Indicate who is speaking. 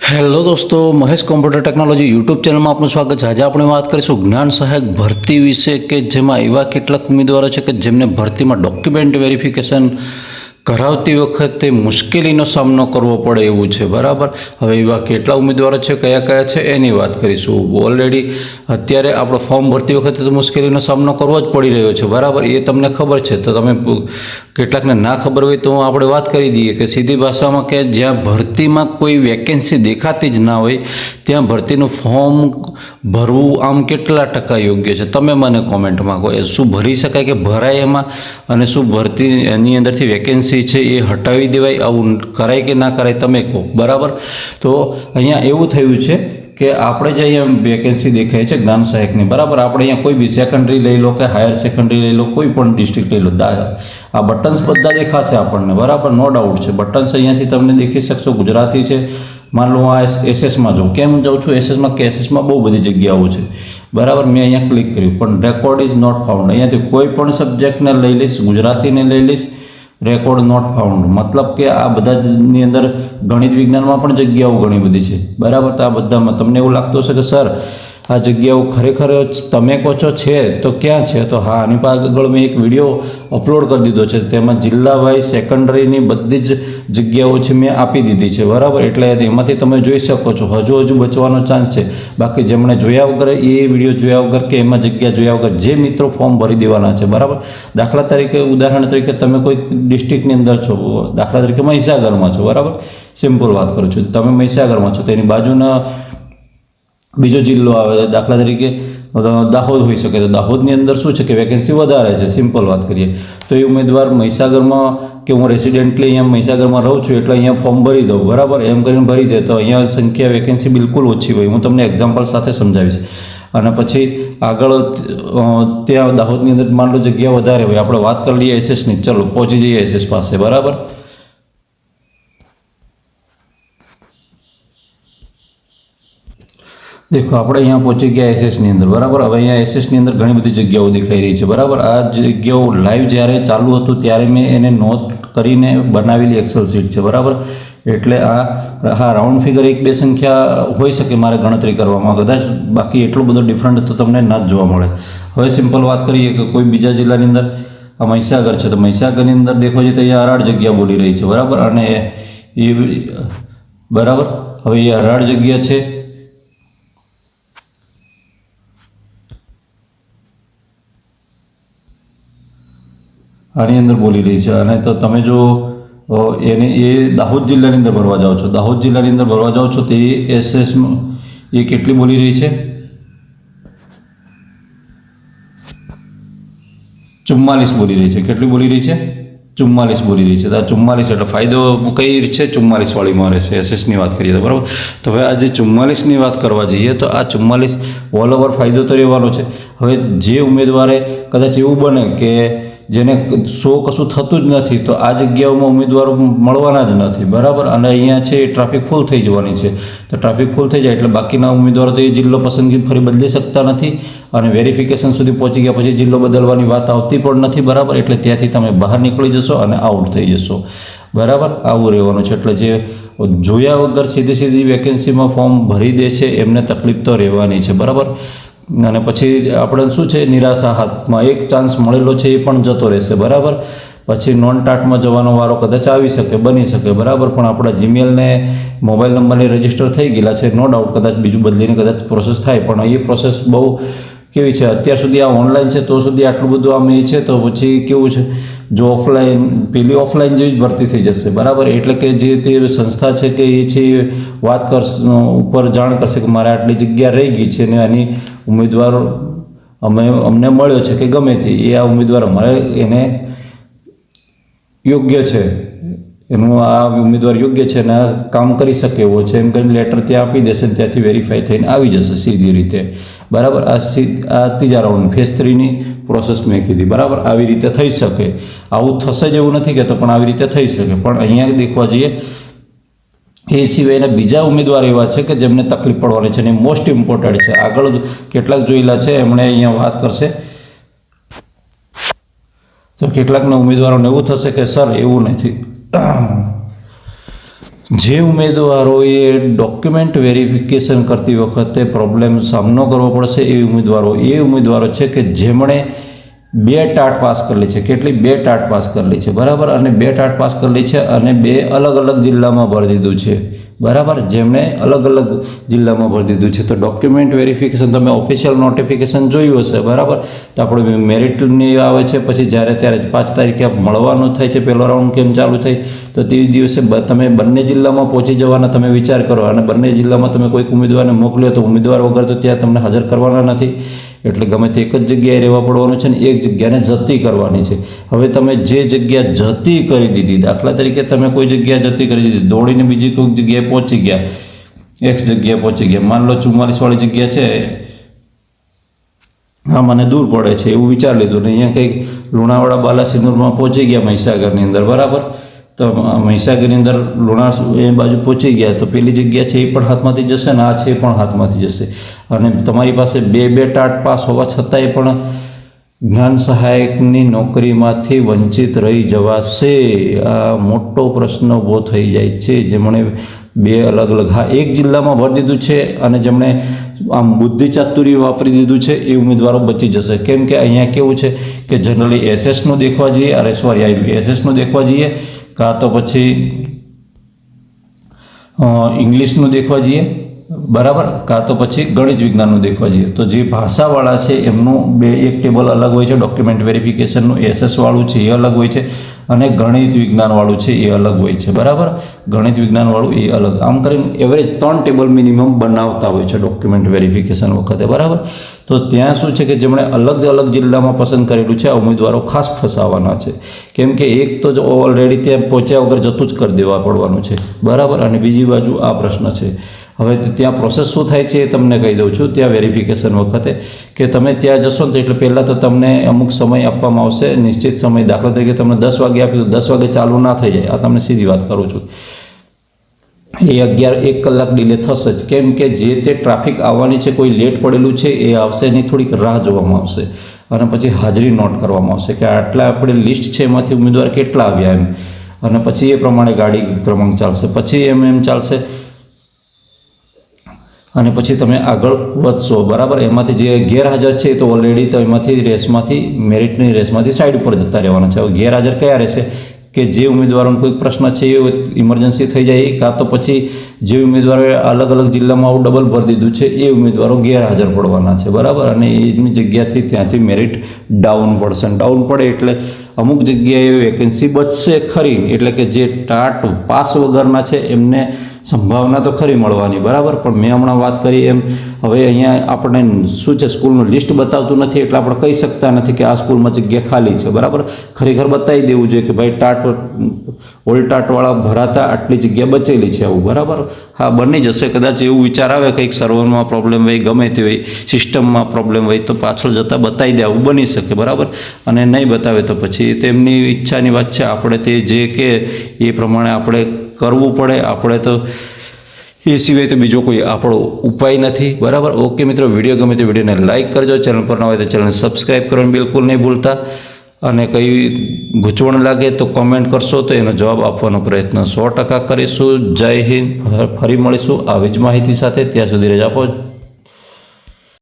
Speaker 1: Hello દોસ્તો, Mahesh computer technology YouTube ચેનલમાં આપનું સ્વાગત છે। આજે આપણે વાત કરીશું જ્ઞાન સહાયક ભરતી વિશે કે જેમાં એવા કેટલાક ઉમેદવારો છે કે જેમને ભરતીમાં ડોક્યુમેન્ટ વેરિફિકેશન કરાવતી વખતે મુશ્કેલીનો સામનો કરવો પડે એવું છે, બરાબર। હવે એવા કેટલા ઉમેદવારો છે, કયા કયા છે એની વાત કરીશું। ઓલરેડી અત્યારે આપણો ફોર્મ ભરતી વખતે તો મુશ્કેલીનો સામનો કરવો જ પડી રહ્યો છે, બરાબર। એ તમને ખબર છે, તો તમે કેટલાકને ના ખબર હોય તો આપણે વાત કરી દઈએ કે સીધી ભાષામાં કે જ્યાં ભરતીમાં કોઈ વેકેન્સી દેખાતી જ ના હોય ત્યાં ભરતીનું ફોર્મ ભરવું આમ કેટલા ટકા યોગ્ય છે? તમે મને કોમેન્ટમાં કહો। શું ભરી શકાય કે ભરાય એમાં, અને શું ભરતી એની અંદરથી વેકેન્સી છે એ હટાવી દેવાય, આવું કરાય કે ના કરાય, તમે કહો, બરાબર। તો અહીંયા એવું થયું છે કે આપણે જે અહીંયા વેકેન્સી દેખાય છે જ્ઞાન સહાયકની, બરાબર, આપણે અહીંયા કોઈ બી સેકન્ડરી લઈ લો કે હાયર સેકન્ડરી લઈ લો, કોઈ પણ ડિસ્ટ્રિક્ટ લઈ લો, આ બટન્સ બધા દેખાશે આપણને, બરાબર, નો ડાઉટ છે। બટન્સ અહીંયાથી તમને દેખી શકશો। ગુજરાતી છે, માન લો આ એસએસમાં જાઉં, કેમ જાઉં છું એસએસમાં કે એસએસમાં બહુ બધી જગ્યાઓ છે, બરાબર। મેં અહીંયા ક્લિક કર્યું પણ રેકોર્ડ ઇઝ નોટ ફાઉન્ડ, અહીંયાથી કોઈ પણ સબ્જેક્ટને લઈ લઈશ, ગુજરાતીને લઈ લઈશ, રેકોર્ડ નોટ ફાઉન્ડ, મતલબ કે આ બધાની અંદર ગણિત વિજ્ઞાનમાં પણ જગ્યાઓ ઘણી બધી છે, બરાબર। તો આ બધામાં તમને એવું લાગતું હશે કે સર આ જગ્યાઓ ખરેખર તમે કહો છો છે તો ક્યાં છે? તો હા, આની આગળ મેં એક વિડીયો અપલોડ કરી દીધો છે, તેમાં જિલ્લા વાઇઝ સેકન્ડરીની બધી જ જગ્યાઓ છે મેં આપી દીધી છે, બરાબર। એટલે એમાંથી તમે જોઈ શકો છો, હજુ બચવાનો ચાન્સ છે। બાકી જેમણે જોયા વગર એ વિડીયો જોયા વગર કે એમાં જગ્યા જોયા વગર જે મિત્રો ફોર્મ ભરી દેવાના છે, બરાબર। દાખલા તરીકે, ઉદાહરણ તરીકે, તમે કોઈ ડિસ્ટ્રિક્ટની અંદર છો, દાખલા તરીકે મહીસાગરમાં છો, બરાબર, સિમ્પલ વાત કરું છું, તમે મહીસાગરમાં છો, તેની બાજુના બીજો જિલ્લો આવે છે, દાખલા તરીકે દાહોદ હોઈ શકે, તો દાહોદની અંદર શું છે કે વેકેન્સી વધારે છે, સિમ્પલ વાત કરીએ તો એ ઉમેદવાર મહીસાગરમાં કે હું રેસિડેન્ટલી અહીંયા મહીસાગરમાં રહું છું એટલે અહીંયા ફોર્મ ભરી દઉં, બરાબર, એમ કરીને ભરી દે તો અહીંયા સંખ્યા વેકેન્સી બિલકુલ ઓછી હોય। હું તમને એક્ઝામ્પલ સાથે સમજાવીશ। અને પછી આગળ ત્યાં દાહોદની અંદર માન લો જગ્યા વધારે હોય, આપણે વાત કરી લઈએ એસએસની, ચલો પહોંચી જઈએ એસએસ પાસે, બરાબર। દેખો આપણે અહીંયા પહોંચી ગયા એસએસની અંદર, બરાબર। હવે અહીંયા એસએસની અંદર ઘણી બધી જગ્યાઓ દેખાઈ રહી છે, બરાબર। આ જગ્યાઓ લાઈવ જ્યારે ચાલુ હતું ત્યારે મેં એને નોટ કરીને બનાવેલી એક્સેલ શીટ છે, બરાબર। એટલે હા, રાઉન્ડ ફિગર એક બે સંખ્યા હોઈ શકે મારે ગણતરી કરવામાં કદાચ, બાકી એટલો બધો ડિફરન્ટ તો તમને ના જ જોવા મળે। હવે સિમ્પલ વાત કરીએ કે કોઈ બીજા જિલ્લાની અંદર આ મહીસાગર છે, તો મહીસાગરની અંદર દેખો છે તો અહીંયા 18 જગ્યા બોલી રહી છે, બરાબર, અને એ બરાબર। હવે એ 18 જગ્યા છે, આની અંદર બોલી રહી છે, અને તો તમે જો એને એ દાહોદ જિલ્લાની અંદર ભરવા જાઓ છો, દાહોદ જિલ્લાની અંદર ભરવા જાઓ છો તો એ એસએસમાં એ કેટલી બોલી રહી છે? 44 બોલી રહી છે। કેટલી બોલી રહી છે? 44 બોલી રહી છે। તો આ 44 એટલે ફાયદો કઈ છે? 44 વાળીમાં રહેશે, એસએસની વાત કરીએ તો, બરાબર। તો હવે આ જે 44ની વાત કરવા જઈએ તો આ 44 ઓલ ઓવર ફાયદો તો રહેવાનો છે। હવે જે ઉમેદવારે કદાચ એવું બને કે જેને કશું થતું જ નથી તો આ જગ્યાઓમાં ઉમેદવારો મળવાના જ નથી, બરાબર, અને અહીંયા છે ટ્રાફિક ફૂલ થઈ જવાની છે, તો ટ્રાફિક ફૂલ થઈ જાય એટલે બાકીના ઉમેદવારો તો એ જિલ્લો પસંદગી ફરી બદલી શકતા નથી, અને વેરિફિકેશન સુધી પહોંચી ગયા પછી જિલ્લો બદલવાની વાત આવતી પણ નથી, બરાબર। એટલે ત્યાંથી તમે બહાર નીકળી જશો અને આઉટ થઈ જશો, બરાબર, આવું રહેવાનું છે। એટલે જે જોયા વગર સીધી વેકેન્સીમાં ફોર્મ ભરી દે છે એમને તકલીફ તો રહેવાની છે, બરાબર। અને પછી આપણે શું છે, નિરાશા, હાથમાં એક ચાન્સ મળેલો છે એ પણ જતો રહેશે, બરાબર। પછી નોન ટાટમાં જવાનો વારો કદાચ આવી શકે, બની શકે, બરાબર, પણ આપણા જીમેલને મોબાઈલ નંબરને રજીસ્ટર થઈ ગયેલા છે, નો ડાઉટ કદાચ બીજું બદલીને કદાચ પ્રોસેસ થાય, પણ એ પ્રોસેસ બહુ કેવી છે, અત્યાર સુધી આ ઓનલાઈન છે તો સુધી આટલું બધું આમ એ છે, તો પછી કેવું છે, જો ઓફલાઈન પેલી ઓફલાઈન જેવી જ ભરતી થઈ જશે, બરાબર। એટલે કે જે તે સંસ્થા છે કે એ છે વાત કરશે, ઉપર જાણ કરશે કે મારે આટલી જગ્યા રહી ગઈ છે ને આની ઉમેદવાર અમને મળ્યો છે કે ગમે તે, એ આ ઉમેદવાર અમારે એને યોગ્ય છે, એનું આ ઉમેદવાર યોગ્ય છે અને કામ કરી શકે એવો છે, એમ કરીને લેટર ત્યાં આપી દેશે, ત્યાંથી વેરીફાઈ થઈને આવી જશે સીધી રીતે, બરાબર। આ ત્રીજા રાઉન્ડ ફેઝ 3ની પ્રોસેસ મેં કીધી, બરાબર। આવી રીતે થઈ શકે, આવું થશે જ એવું નથી કહેતો, પણ આવી રીતે થઈ શકે। પણ અહીંયા દેખવા જઈએ એ સિવાયના બીજા ઉમેદવાર એવા છે કે જેમને તકલીફ પડવાની છે અને મોસ્ટ ઇમ્પોર્ટન્ટ છે, આગળ કેટલાક જોયેલા છે એમણે અહીંયા વાત કરશે। તો કેટલાકના ઉમેદવારોને એવું થશે કે સર એવું નથી, જે ઉમેદવારોએ ડોક્યુમેન્ટ વેરિફિકેશન કરતી વખતે પ્રોબ્લેમ સામનો કરવો પડશે એ ઉમેદવારો છે કે જેમણે 2 ટાટ પાસ કરેલી છે. કેટલી? 2 ટાટ પાસ કરેલી છે, બરાબર. અને 2 ટાટ પાસ કરેલી છે અને 2 અલગ અલગ જિલ્લામાં ભરી દીધું છે, બરાબર. જેમણે અલગ અલગ જિલ્લામાં ભરી દીધું છે. તો ડોક્યુમેન્ટ વેરિફિકેશન તમે ઓફિશિયલ નોટિફિકેશન જોયું હશે, બરાબર. તો આપણે મેરિટની આવે છે, પછી જ્યારે ત્યારે 5 તારીખે મળવાનું થાય છે, પહેલો રાઉન્ડ કેમ ચાલુ થાય, તો તે દિવસે તમે બંને જિલ્લામાં પહોંચી જવાના તમે વિચાર કરો. અને બંને જિલ્લામાં તમે કોઈક ઉમેદવારને મોકલ્યો તો ઉમેદવાર વગર તો ત્યાં તમને હાજર કરવાના નથી. એટલે ગમે તે એક જ જગ્યાએ રહેવા પડવાનું છે ને એક જગ્યાને જતી કરવાની છે. હવે તમે જે જગ્યા જતી કરી દીધી, દાખલા તરીકે તમે કોઈ જગ્યા જતી કરી દીધી, દોડીને બીજી કોઈક જગ્યાએ પહોંચી ગયા, એક્સ જગ્યાએ પહોંચી ગયા, માન લો 44 વાળી જગ્યા છે, હા મને દૂર પડે છે એવું વિચાર લીધું ને અહીંયા કંઈક લુણાવાડા બાલાસિનોરમાં પહોંચી ગયા મહીસાગરની અંદર, બરાબર. તો મહીસાગરની અંદર એ બાજુ પહોંચી ગયા તો પેલી જગ્યા છે એ પણ હાથમાંથી જશે ને આ છે એ પણ હાથમાંથી જશે. અને તમારી પાસે 2 ટાટ પાસ હોવા છતાંય પણ જ્ઞાન સહાયકની નોકરીમાંથી વંચિત રહી જવાશે. આ મોટો પ્રશ્ન ઊભો થઈ જાય છે. જેમણે 2 અલગ અલગ, હા એક જિલ્લામાં ભરી દીધું છે અને જેમણે આમ બુદ્ધિ ચાતુરી વાપરી દીધું છે એ ઉમેદવારો બચી જશે. કેમ કે અહીંયા કેવું છે કે જનરલી એસએસનું દેખવા જઈએ, એસએસનું દેખવા જઈએ કાં તો પછી ઇંગ્લિશનું દેખવા જઈએ, બરાબર, કાં તો પછી ગણિત વિજ્ઞાનનું દેખવા જઈએ. તો જે ભાષાવાળા છે એમનું એક ટેબલ અલગ હોય છે, ડોક્યુમેન્ટ વેરિફિકેશનનું એસએસવાળું છે એ અલગ હોય છે અને ગણિત વિજ્ઞાનવાળું છે એ અલગ હોય છે, બરાબર. ગણિત વિજ્ઞાનવાળું એ અલગ. આમ કરીને એવરેજ 3 ટેબલ મિનિમમ બનાવતા હોય છે ડોક્યુમેન્ટ વેરિફિકેશન વખતે, બરાબર. તો ત્યાં શું છે કે જેમણે અલગ અલગ જિલ્લામાં પસંદ કરેલું છે આ ઉમેદવારો ખાસ ફસાવાના છે. કેમ કે એક તો ઓલરેડી ત્યાં પહોંચ્યા વગર જતું જ કરી દેવા પડવાનું છે, બરાબર. અને બીજી બાજુ આ પ્રશ્ન છે. હવે ત્યાં પ્રોસેસ શું થાય છે એ તમને કહી દઉં છું. ત્યાં વેરિફિકેશન વખતે કે તમે ત્યાં જશો ને તો એટલે પહેલાં તો તમને અમુક સમય આપવામાં આવશે, નિશ્ચિત સમય. દાખલા તરીકે તમને 10 વાગે આપ્યું તો 10 વાગે ચાલુ ના થઈ જાય. આ તમને સીધી વાત કરું છું. એ 1 કલાક ડિલે થશે જ. કેમ કે જે તે ટ્રાફિક આવવાની છે, કોઈ લેટ પડેલું છે એ આવશે એની થોડીક રાહ જોવામાં આવશે અને પછી હાજરી નોટ કરવામાં આવશે કે આટલા આપણે લિસ્ટ છે એમાંથી ઉમેદવાર કેટલા આવ્યા એમ. અને પછી એ પ્રમાણે ગાડી ક્રમાંક ચાલશે, પછી એમ ચાલશે અને પછી તમે આગળ વધશો, બરાબર. એમાંથી જે ગેરહાજર છે તો ઓલરેડી તો એમાંથી મેરિટની રેસમાંથી સાઈડ ઉપર જતા રહેવાના છે. હવે ગેરહાજર કયા રહેશે કે જે ઉમેદવારોનો કોઈ પ્રશ્ન છે એ ઇમરજન્સી થઈ જાય, કાં તો પછી જે ઉમેદવારોએ અલગ અલગ જિલ્લામાં આવું ડબલ ભરી દીધું છે એ ઉમેદવારો ગેરહાજર પડવાના છે, બરાબર. અને એની જગ્યાથી ત્યાંથી મેરિટ ડાઉન પડશે. ડાઉન પડે એટલે અમુક જગ્યાએ વેકેન્સી બચશે ખરી, એટલે કે જે ટાટ પાસ વગરના છે એમને સંભાવના તો ખરી મળવાની, બરાબર. પણ મેં હમણાં વાત કરી એમ હવે અહીંયા આપણે શું છે સ્કૂલનું લિસ્ટ બતાવતું નથી એટલે આપણે કહી શકતા નથી કે આ સ્કૂલમાં જગ્યા ખાલી છે, બરાબર. ખરેખર બતાવી દેવું જોઈએ કે ભાઈ ઓલ્ડ ટાટવાળા ભરાતા આટલી જગ્યા બચેલી છે આવું, બરાબર. હા બની જશે કદાચ એવું વિચાર આવે કંઈક સર્વરમાં પ્રોબ્લેમ હોય, ગમે તે હોય, સિસ્ટમમાં પ્રોબ્લેમ હોય તો પાછળ જતાં બતાવી દે આવું બની શકે, બરાબર. અને નહીં બતાવે તો પછી તેમની ઈચ્છાની વાત છે. આપણે તે જે કે એ પ્રમાણે આપણે કરવું પડે. આપણે તો એ સિવાય તો બીજો કોઈ આપણો ઉપાય નથી, બરાબર. ઓકે મિત્રો, વિડીયો ગમે તો વિડીયોને લાઇક કરજો, ચેનલ પર ન હોય તો ચેનલને સબસ્ક્રાઈબ કરવાનું બિલકુલ નહીં ભૂલતા. અને કંઈ ગૂંચવણ લાગે તો કોમેન્ટ કરશો તો એનો જવાબ આપવાનો પ્રયત્ન 100% કરીશું. જય હિન્દ. ફરી મળીશું આવી જ માહિતી સાથે. ત્યાં સુધી રજા આપો.